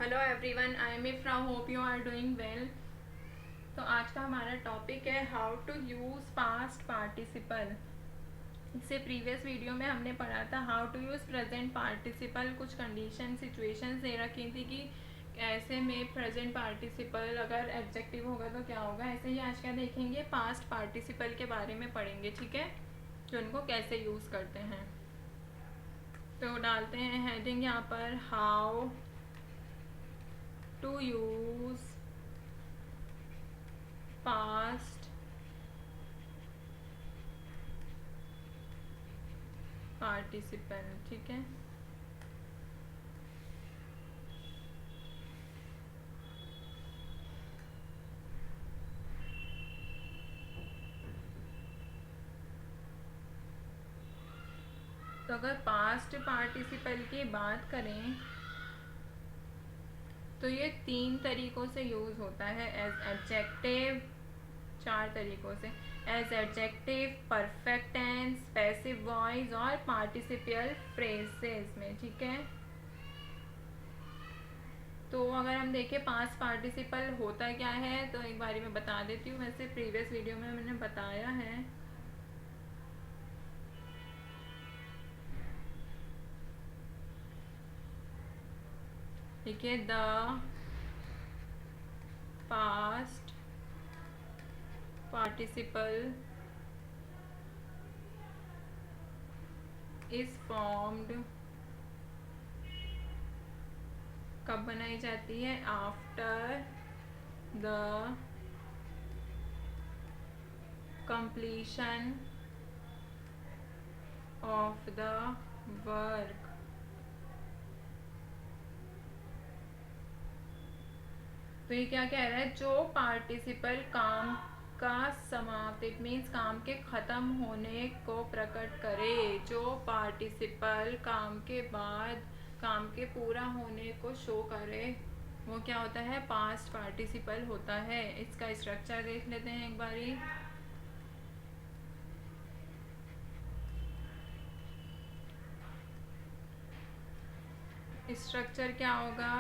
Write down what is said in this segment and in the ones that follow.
Hello everyone, I am from hope you are doing well. तो आज का हमारा टॉपिक है how to use past participle. इससे प्रीवियस वीडियो में हमने पढ़ा था how to use present participle. कुछ कंडीशन सिचुएशंस दे रखी थी कि ऐसे में प्रेजेंट पार्टिसिपल अगर एडजेक्टिव होगा तो क्या होगा। ऐसे ही आज क्या देखेंगे, पास्ट पार्टिसिपल के बारे में पढ़ेंगे, ठीक है, कि उनको कैसे यूज़ करते हैं। तो डालते हैं हेडिंग यहाँ पर, how to use past participle, ठीक है। तो अगर पास्ट पार्टिसिपल की बात करें तो ये 3 तरीक़ों से यूज़ होता है। एज एडजेक्टिव 4 तरीक़ों से, as adjective, perfect tense, passive voice और पार्टिसिपियल फ्रेजेस में, ठीक है। तो अगर हम देखें पास्ट पार्टिसिपल होता क्या है तो एक बारी मैं बता देती हूँ। वैसे प्रीवियस वीडियो में मैंने बताया है। देखिए, the past participle is formed कब बनाई जाती है, after the completion of the work। तो ये क्या कह रहा है, जो पार्टिसिपल काम का समाप्त, इट मीन्स काम के ख़त्म होने को प्रकट करे। जो पार्टिसिपल काम के बाद काम के पूरा होने को शो करे वो क्या होता है, पास्ट पार्टिसिपल होता है। इसका स्ट्रक्चर देख लेते हैं एक बारी। स्ट्रक्चर क्या होगा,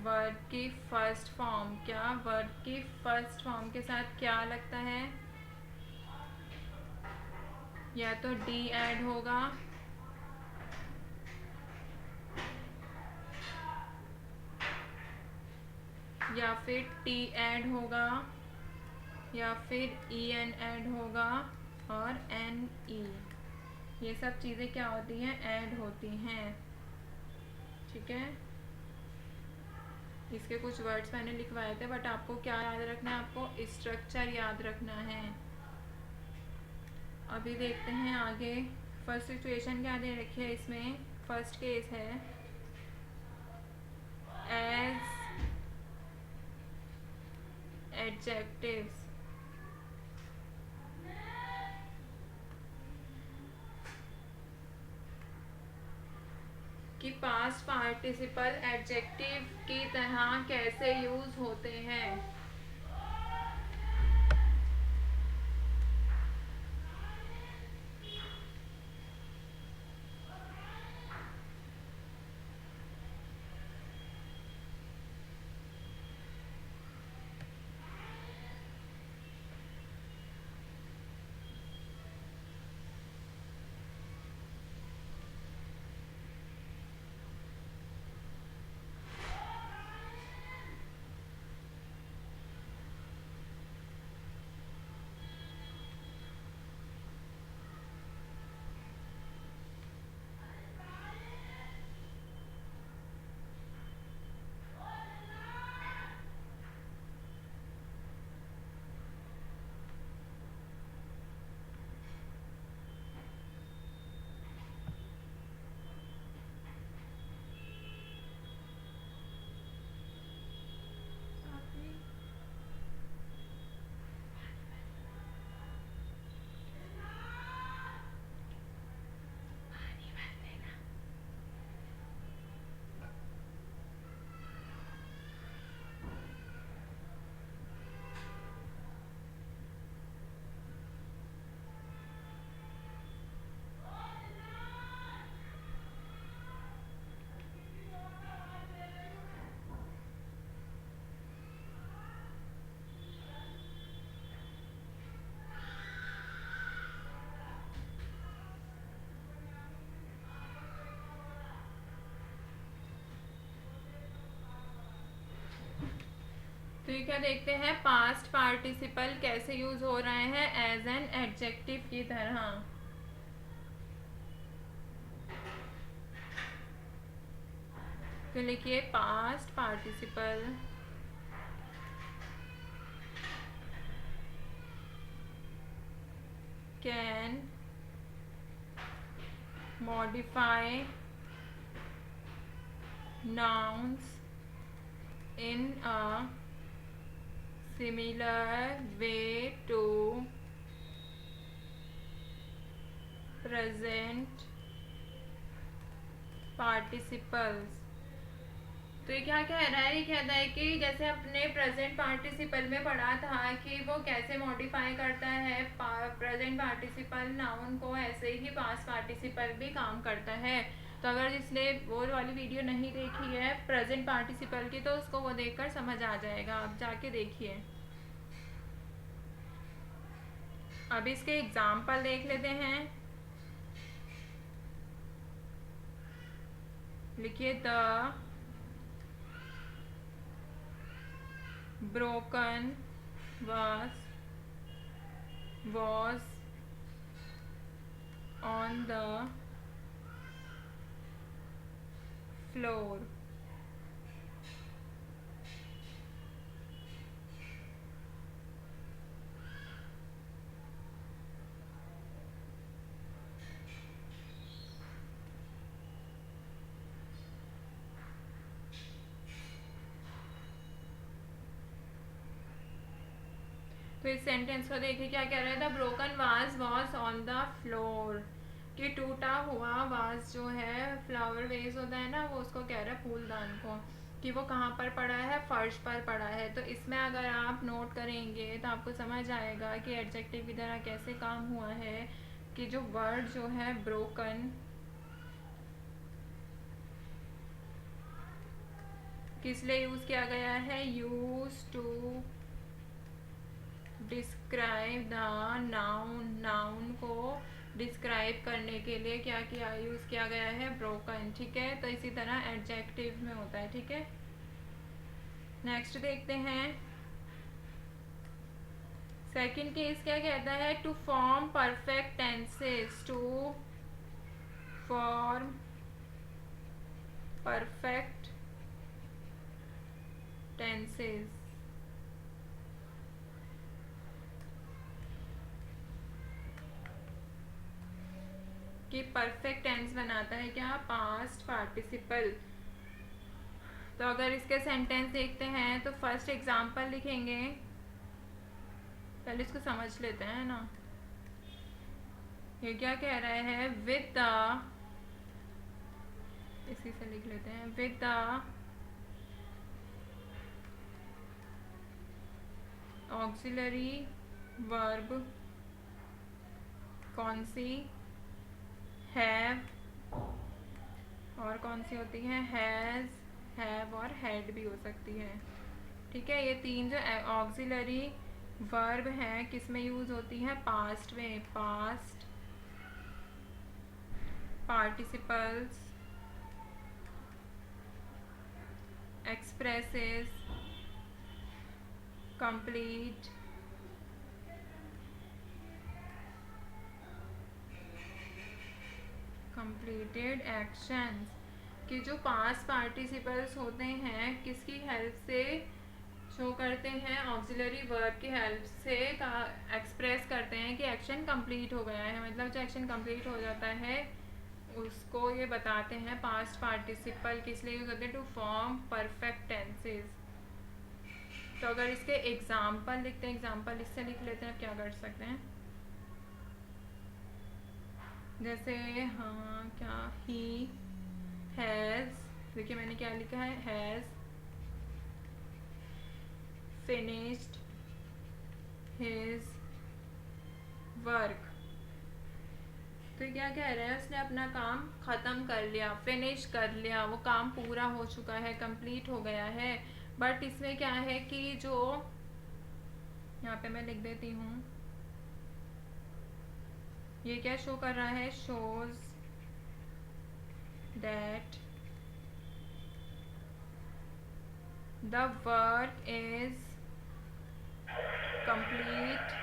वर्ब की फर्स्ट फॉर्म, क्या वर्ब की फर्स्ट फॉर्म के साथ क्या लगता है, या तो डी ऐड होगा या फिर टी ऐड होगा या फिर ई एन ऐड होगा और एन ई। ये सब चीज़ें क्या होती हैं, ऐड होती हैं, ठीक है। इसके कुछ वर्ड्स मैंने लिखवाए थे, बट आपको क्या याद रखना है, आपको स्ट्रक्चर याद रखना है। अभी देखते हैं आगे। फर्स्ट सिचुएशन क्या दे रखी है इसमें, फर्स्ट केस है एज एडजेक्टिव्स। कि पास्ट पार्टिसिपल एडजेक्टिव की तरह कैसे यूज होते हैं। तो ये क्या देखते हैं, पास्ट पार्टिसिपल कैसे यूज हो रहे हैं एज एन एडजेक्टिव की तरह। तो लिखिए past participle can modify nouns in a similar way to present participles। तो ये क्या कह रहा है, ये कहता है कि जैसे अपने प्रेजेंट पार्टिसिपल में पढ़ा था कि वो कैसे मॉडिफाई करता है प्रेजेंट पार्टिसिपल नाउन को, ऐसे ही पास्ट पार्टिसिपल भी काम करता है। तो अगर जिसने वो वाली वीडियो नहीं देखी है प्रेजेंट पार्टिसिपल की, तो उसको वो देखकर समझ आ जाएगा, आप जाके देखिए। अब इसके एग्जाम्पल देख लेते हैं। लिखिए the broken vase was on the floor। तो इस सेंटेंस को देखिए क्या कह रहा है, the broken was was on the floor, कि टूटा हुआ वाज जो है, फ्लावर वेज होता है ना, वो उसको कह रहा है फूलदान को, कि वो कहाँ पर पड़ा है, फर्श पर पड़ा है। तो इसमें अगर आप नोट करेंगे तो आपको समझ आएगा कि एडजेक्टिव की तरह कैसे काम हुआ है, कि जो वर्ड जो है ब्रोकन किस लिए यूज किया गया है, use to describe the noun, noun को डिस्क्राइब करने के लिए क्या किया, यूज किया गया है ब्रोकन। ठीक है, तो इसी तरह एडजेक्टिव में होता है। ठीक है, नेक्स्ट देखते हैं। सेकंड केस क्या कहता है, to form perfect tenses, to form perfect tenses. कि परफेक्ट टेंस बनाता है क्या, पास्ट पार्टिसिपल। तो अगर इसके सेंटेंस देखते हैं तो फर्स्ट एग्जांपल लिखेंगे, पहले इसको समझ लेते हैं ना। ये क्या कह रहा है, विद द, इसी से लिख लेते हैं, विद द ऑक्सिलरी वर्ब, कौन सी, हैव, और कौन सी होती है, हैज, हैव और हैड भी हो सकती है। ठीक है, ये तीन जो ऑक्सिलरी वर्ब हैं किस में यूज होती हैं, पास्ट में, past participles expresses complete completed actions, कि जो पास्ट पार्टिसिपल्स होते हैं किसकी हेल्प से शो करते हैं, ऑक्सिलरी वर्ब की हेल्प से एक्सप्रेस करते हैं कि एक्शन कंप्लीट हो गया है। मतलब जो एक्शन कंप्लीट हो जाता है उसको ये बताते हैं पास्ट पार्टिसिपल, किस लिए यूज होते हैं, टू फॉर्म परफेक्ट टेंसेस। तो अगर इसके एग्जाम्पल लिखते हैं, एग्जाम्पल इससे लिख लेते हैं, क्या कर सकते हैं, जैसे हाँ क्या, ही हैज़, देखिए मैंने क्या लिखा है, हैज़ फिनिश्ड हिज वर्क। तो क्या कह रहा है, उसने अपना काम ख़त्म कर लिया, फिनिश कर लिया, वो काम पूरा हो चुका है, कंप्लीट हो गया है। बट इसमें क्या है कि जो यहाँ पे मैं लिख देती हूँ, ये क्या शो कर रहा है, shows that the work is complete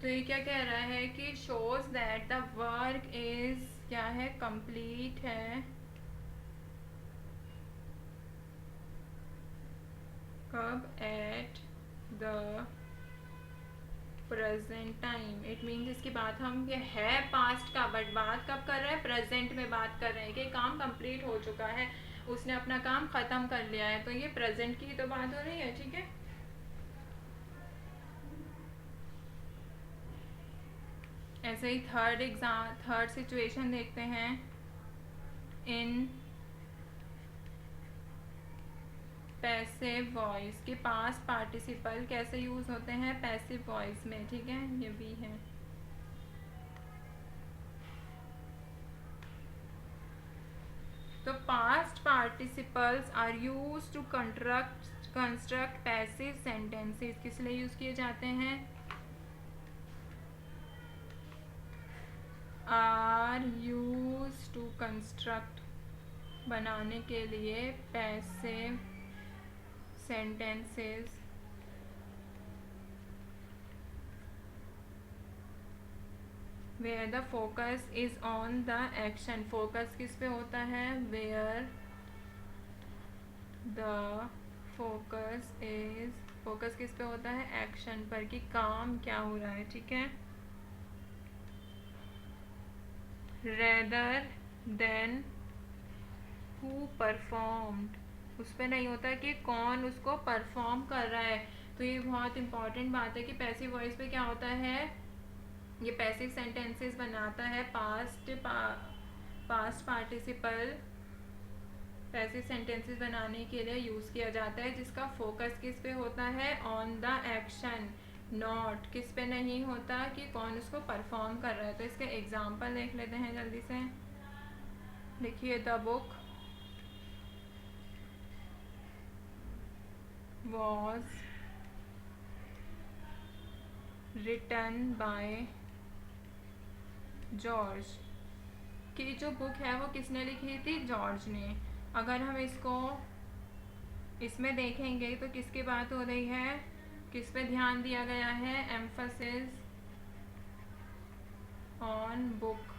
तो ये क्या कह रहा है कि shows that the work is क्या है, कंप्लीट है कब, at the present time. It means इसकी बात हम, ये है पास्ट का बट बात कब कर रहे हैं, प्रेजेंट में बात कर रहे हैं कि काम कंप्लीट हो चुका है, उसने अपना काम ख़त्म कर लिया है, तो ये प्रेजेंट की तो बात हो रही है, ठीक है। ऐसे ही थर्ड सिचुएशन देखते हैं। इन पैसिव वॉइस के पास पार्टिसिपल कैसे यूज होते हैं, पैसिव वॉइस में, ठीक है, ये भी है। तो past participles are use to construct passive sentences, किस लिए यूज किए जाते हैं, आर यूज टू कंस्ट्रक्ट, बनाने के लिए passive sentences where the focus is on the action. Focus किस पे होता है, वेयर द फोकस किस पे होता है, एक्शन पर, कि काम क्या हो रहा है, ठीक है। रेदर देन हु परफॉर्म्ड, उस पर नहीं होता कि कौन उसको परफॉर्म कर रहा है। तो ये बहुत इंपॉर्टेंट बात है कि पैसिव वॉइस पे क्या होता है, ये पैसिव सेंटेंसेस बनाता है, पास्ट पार्टिसिपल पैसिव सेंटेंसेस बनाने के लिए यूज़ किया जाता है, जिसका फोकस किस पे होता है, ऑन द एक्शन, नॉट किस पे नहीं होता कि कौन उसको परफॉर्म कर रहा है। तो इसके एग्जाम्पल देख लेते हैं जल्दी से। देखिए, the book was written by George, कि जो बुक है वो किसने लिखी थी, जॉर्ज ने। अगर हम इसको इसमें देखेंगे तो किसकी बात हो रही है, किस पे ध्यान दिया गया है, एम्फसिस ऑन बुक,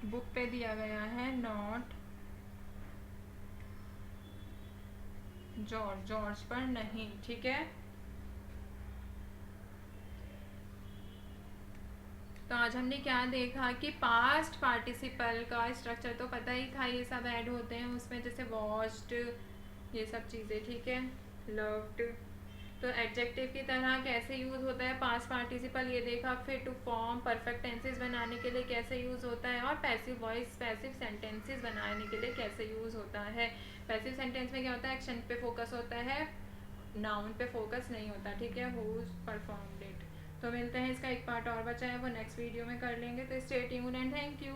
बुक पे दिया गया है, नॉट जॉर्ज पर नहीं, ठीक है। तो आज हमने क्या देखा कि पास्ट पार्टिसिपल का स्ट्रक्चर तो पता ही था, ये सब ऐड होते हैं उसमें, जैसे वॉच्ड, ये सब चीज़ें, ठीक है, लव्ड। तो एडजेक्टिव की तरह कैसे यूज़ होता है पास्ट पार्टिसिपल, ये देखा। फिर टू फॉर्म परफेक्ट टेंसेस बनाने के लिए कैसे यूज़ होता है, और पैसिव वॉइस पैसिव सेंटेंसेस बनाने के लिए कैसे यूज़ होता है। पैसिव सेंटेंस में क्या होता है, एक्शन पे फोकस होता है, नाउन पे फोकस नहीं होता, ठीक है, हुज परफॉर्म्ड इट। तो मिलते हैं, इसका एक पार्ट और बचा है, वो नेक्स्ट वीडियो में कर लेंगे। तो stay tuned and thank you.